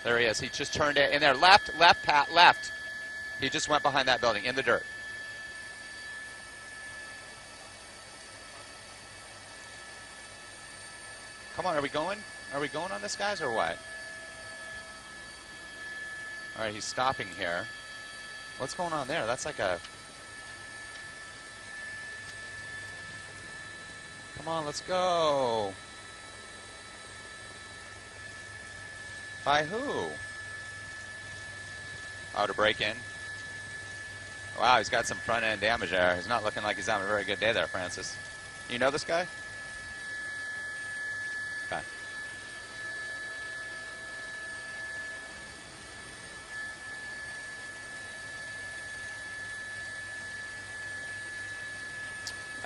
There he is. He just turned it in there. Left, left, Pat, left. He just went behind that building in the dirt. Come on, are we going? Are we going on this, guys, or what? All right, he's stopping here. What's going on there? That's like a... Come on, let's go. By who? Oh, to break in. Wow, he's got some front-end damage there. He's not looking like he's having a very good day there, Francis. You know this guy? Okay.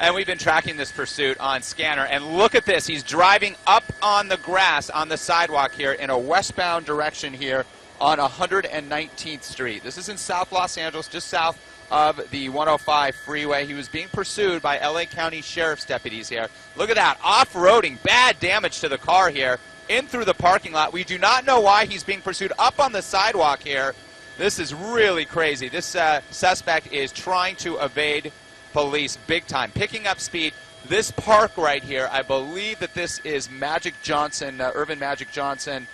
And we've been tracking this pursuit on scanner, and look at this. He's driving up on the grass on the sidewalk here in a westbound direction here on 119th Street. This is in South Los Angeles, just south of the 105 freeway. He was being pursued by LA County Sheriff's deputies here. Look at that, off-roading, bad damage to the car here, in through the parking lot. We do not know why he's being pursued up on the sidewalk here. This is really crazy. This suspect is trying to evade police big time, picking up speed. This park right here, I believe that this is Magic Johnson, Irvin Magic Johnson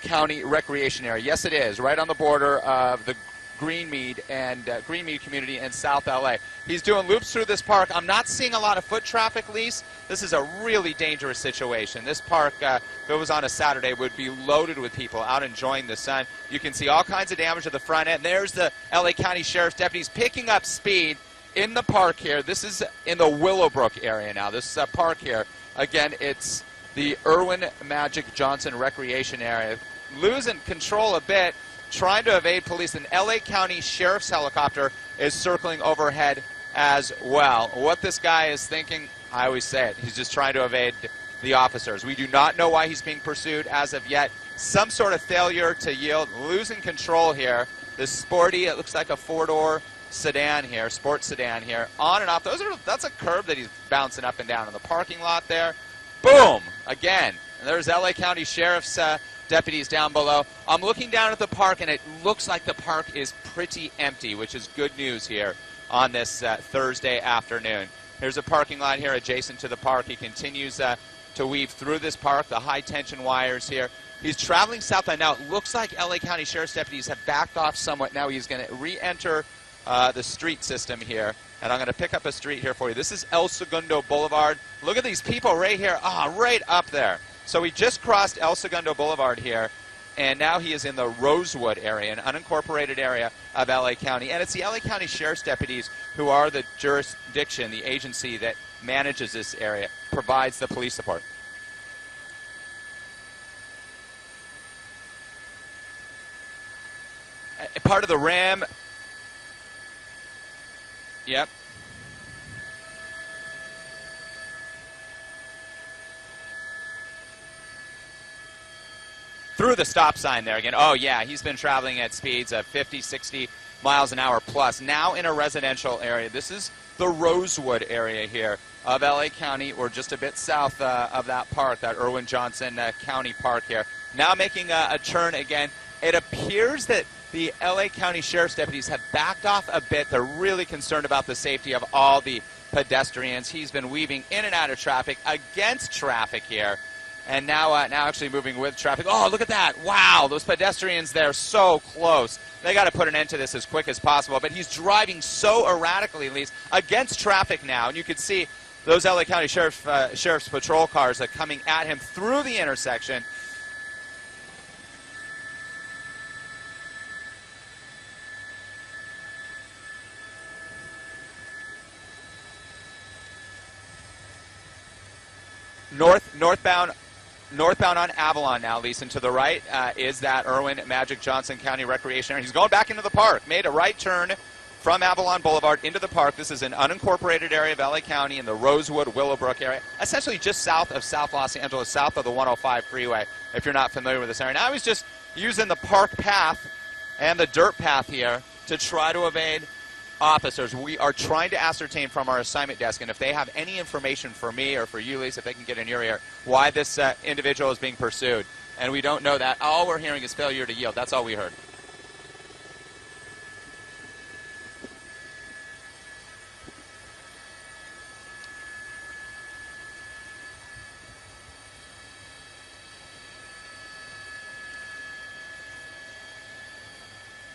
County Recreation Area. Yes, it is, right on the border of the Greenmead and Greenmead community in South LA. He's doing loops through this park. I'm not seeing a lot of foot traffic, Lise. This is a really dangerous situation. This park, if it was on a Saturday, would be loaded with people out enjoying the sun. You can see all kinds of damage to the front end. There's the LA County Sheriff's deputies picking up speed in the park here. This is in the Willowbrook area now. This park here, again, it's the Irvin Magic Johnson Recreation Area. Losing control a bit, trying to evade police. An LA County Sheriff's helicopter is circling overhead as well. What this guy is thinking, I always say it, he's just trying to evade the officers. We do not know why he's being pursued as of yet. Some sort of failure to yield, losing control here. This sporty, it looks like a four-door sedan here, sports sedan here, on and off. That's a curb that he's bouncing up and down in the parking lot there. Boom! Again. And there's LA County Sheriff's deputies down below. I'm looking down at the park, and it looks like the park is pretty empty, which is good news here on this Thursday afternoon. Here's a parking lot here adjacent to the park. He continues to weave through this park, the high-tension wires here. He's traveling southbound. Now, it looks like LA County Sheriff's deputies have backed off somewhat. Now he's going to re-enter the street system here, and I'm going to pick up a street here for you. This is El Segundo Boulevard. Look at these people right here, right up there. So he just crossed El Segundo Boulevard here, and now he is in the Rosewood area, an unincorporated area of LA County. And it's the LA County Sheriff's deputies who are the jurisdiction, the agency that manages this area, provides the police support. Part of the RAM. Yep. Through the stop sign there again. Oh, yeah, he's been traveling at speeds of 50, 60 miles an hour plus. Now in a residential area. This is the Rosewood area here of LA County, or just a bit south of that park, that Irvin Johnson County Park here. Now making a turn again. It appears that the LA County Sheriff's deputies have backed off a bit. They're really concerned about the safety of all the pedestrians. He's been weaving in and out of traffic, against traffic here, and now actually moving with traffic. Oh, look at that. Wow, those pedestrians there so close. They got to put an end to this as quick as possible, but he's driving so erratically, at least, against traffic now, and you can see those LA County Sheriff's patrol cars are coming at him through the intersection. Northbound on Avalon now, Lisa, and to the right is that Irvin Magic Johnson County Recreation Area. He's going back into the park, made a right turn from Avalon Boulevard into the park. This is an unincorporated area of LA County in the Rosewood, Willowbrook area, essentially just south of South Los Angeles, south of the 105 freeway, if you're not familiar with this area. Now I was just using the park path and the dirt path here to try to evade officers. We are trying to ascertain from our assignment desk, and if they have any information for me or for you, Lisa, if they can get in your ear, why this individual is being pursued. and we don't know that. All we're hearing is failure to yield. That's all we heard.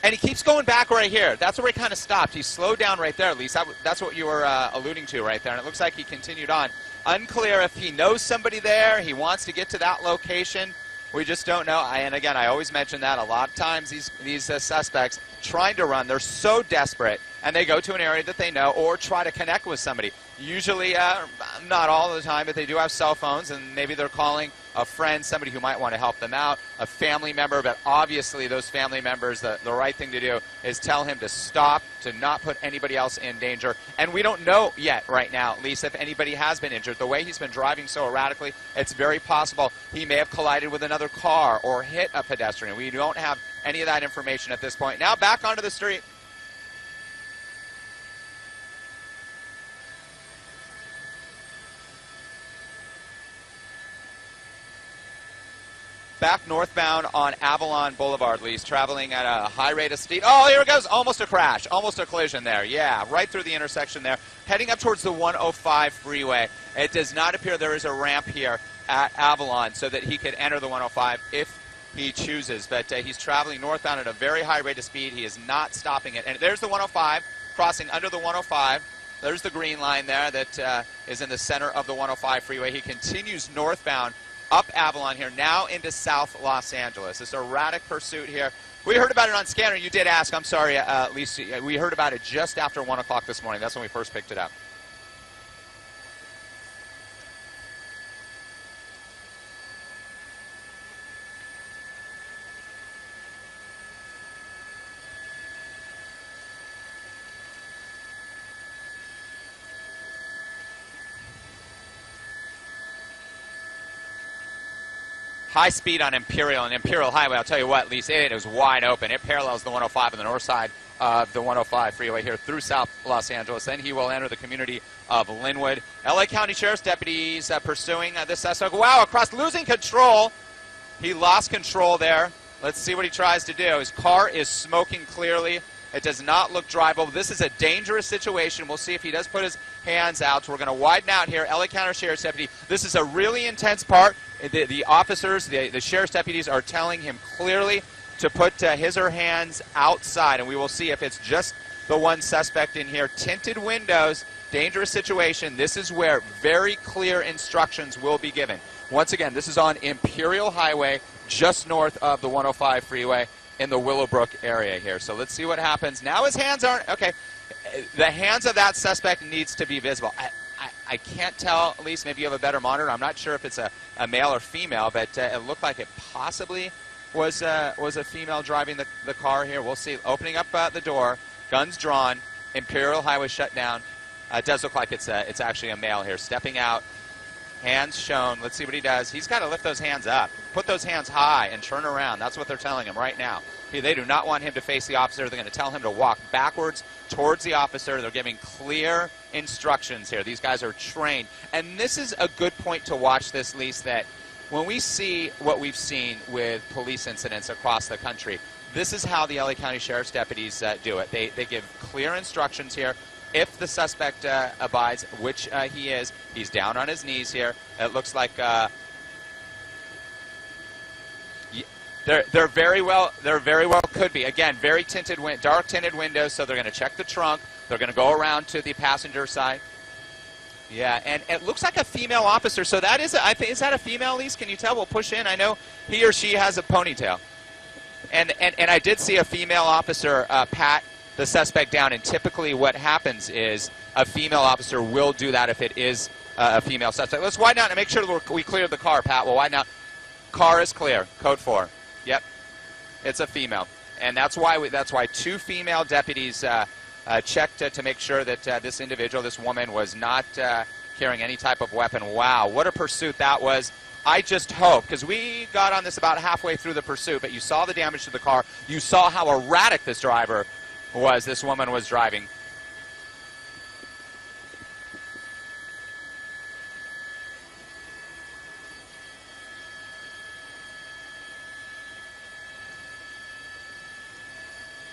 And he keeps going back right here. That's where he kind of stopped. He slowed down right there, at least. That's what you were alluding to right there. And it looks like he continued on. Unclear if he knows somebody there. He wants to get to that location. We just don't know. And again, I always mention that a lot of times these suspects trying to run, they're so desperate, and they go to an area that they know or try to connect with somebody. Usually, not all the time, but they do have cell phones, and maybe they're calling a friend, somebody who might want to help them out, a family member, but obviously those family members, the right thing to do is tell him to stop, to not put anybody else in danger. And we don't know yet right now, at least, if anybody has been injured. The way he's been driving so erratically, it's very possible he may have collided with another car or hit a pedestrian. We don't have any of that information at this point. Now back onto the street. Back northbound on Avalon Boulevard, Lee's traveling at a high rate of speed. Oh, here it goes. Almost a crash. Almost a collision there. Yeah, right through the intersection there. Heading up towards the 105 freeway. It does not appear there is a ramp here at Avalon so that he could enter the 105 if he chooses. But he's traveling northbound at a very high rate of speed. He is not stopping it. And there's the 105 crossing under the 105. There's the green line there that is in the center of the 105 freeway. He continues northbound up Avalon here, now into South Los Angeles. This erratic pursuit here. We heard about it on Scanner. You did ask. I'm sorry, Lisa. We heard about it just after 1 o'clock this morning. That's when we first picked it up. High speed on Imperial and Imperial Highway. I'll tell you what, Lisa, it is wide open. It parallels the 105 on the north side of the 105 freeway here through South Los Angeles. Then he will enter the community of Linwood. LA County Sheriff's deputies pursuing this suspect. Wow, across, losing control. He lost control there. Let's see what he tries to do. His car is smoking clearly. It does not look drivable. This is a dangerous situation. We'll see if he does put his hands out. So we're going to widen out here. LA County Sheriff's deputy. This is a really intense part. The officers, the sheriff's deputies are telling him clearly to put his or her hands outside, and we will see if it's just the one suspect in here. Tinted windows, dangerous situation. This is where very clear instructions will be given. Once again, this is on Imperial Highway, just north of the 105 freeway in the Willowbrook area here. So let's see what happens. Now his hands aren't, okay, the hands of that suspect needs to be visible. I can't tell, at least maybe you have a better monitor. I'm not sure if it's a male or female, but it looked like it possibly was a female driving the car here. We'll see. Opening up the door, guns drawn, Imperial Highway shut down. It does look like it's actually a male here. Stepping out, hands shown. Let's see what he does. He's got to lift those hands up. Put those hands high and turn around. That's what they're telling him right now. They do not want him to face the officer. They're going to tell him to walk backwards towards the officer. They're giving clear instructions here. These guys are trained. And this is a good point to watch this, Lise, that when we see what we've seen with police incidents across the country, this is how the LA County Sheriff's deputies do it. They give clear instructions here. If the suspect abides, which he is, he's down on his knees here. It looks like they're very well could be. Again, very tinted, dark tinted windows. So they're going to check the trunk. They're going to go around to the passenger side. Yeah, and it looks like a female officer. So that is, is that a female, Lise? Can you tell? We'll push in. I know he or she has a ponytail. And I did see a female officer pat the suspect down. And typically what happens is a female officer will do that if it is a female suspect. Let's widen out and make sure that we cleared the car, Pat. We'll widen out. Car is clear. Code 4. Yep, it's a female. And that's why two female deputies checked to make sure that this individual, this woman, was not carrying any type of weapon. Wow, what a pursuit that was. I just hope, because we got on this about halfway through the pursuit, but you saw the damage to the car. You saw how erratic this driver was, this woman was driving.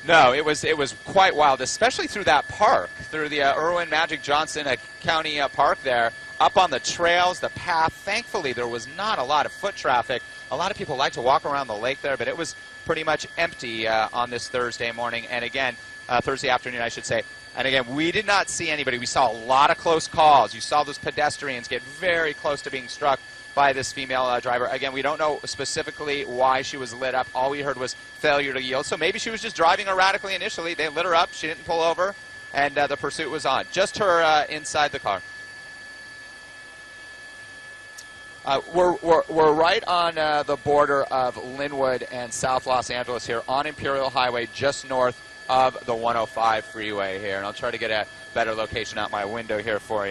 No, it was quite wild, especially through that park, through the Irwin Magic Johnson County Park there, up on the trails, the path. Thankfully, there was not a lot of foot traffic. A lot of people like to walk around the lake there, but it was pretty much empty on this Thursday morning, and again, Thursday afternoon, I should say. And again, we did not see anybody. We saw a lot of close calls. You saw those pedestrians get very close to being struck by this female driver. Again, we don't know specifically why she was lit up. All we heard was failure to yield. So maybe she was just driving erratically initially. They lit her up. She didn't pull over, and the pursuit was on. Just her inside the car. We're right on the border of Linwood and South Los Angeles here on Imperial Highway, just north of the 105 freeway here. And I'll try to get a better location out my window here for you.